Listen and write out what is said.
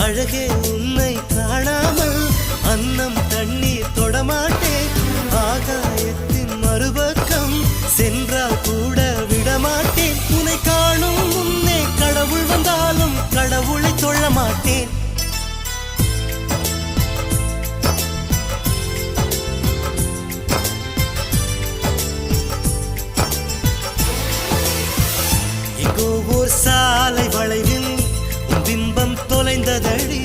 அழகே உன்னை காணாமல் அன்னம் தண்ணீர் தொடமாட்டேன். ஆகாயத்தின் மறுபக்கம் சென்றால் கூட விடமாட்டேன். உன்னை காணும் முன்னே கடவுள் வந்தாலும் கடவுளை தொழ மாட்டேன். எங்கோ ஓர் சாலை வளைவில் உன் பிம்பம் தொலைந்ததடி.